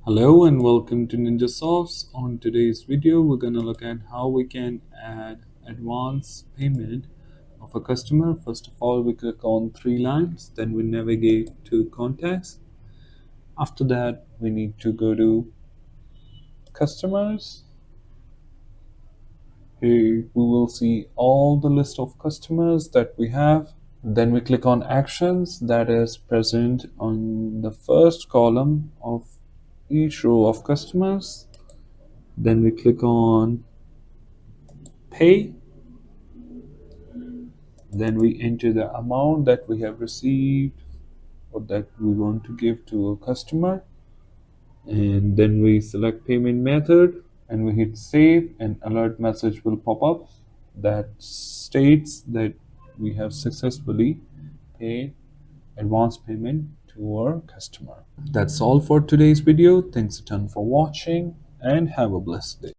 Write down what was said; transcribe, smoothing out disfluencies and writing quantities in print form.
Hello and welcome to Ninja Sauce. On today's video, we're going to look at how we can add advance payment of a customer. First of all, we click on three lines, then we navigate to contacts. After that, we need to go to customers. Here we will see all the list of customers that we have. Then we click on actions that is present on the first column of each row of customers. Then we click on pay. Then we enter the amount that we have received or that we want to give to a customer. And then we select payment method and we hit save, and alert message will pop up that states that we have successfully paid advance payment to our customer. That's all for today's video. Thanks a ton for watching and have a blessed day.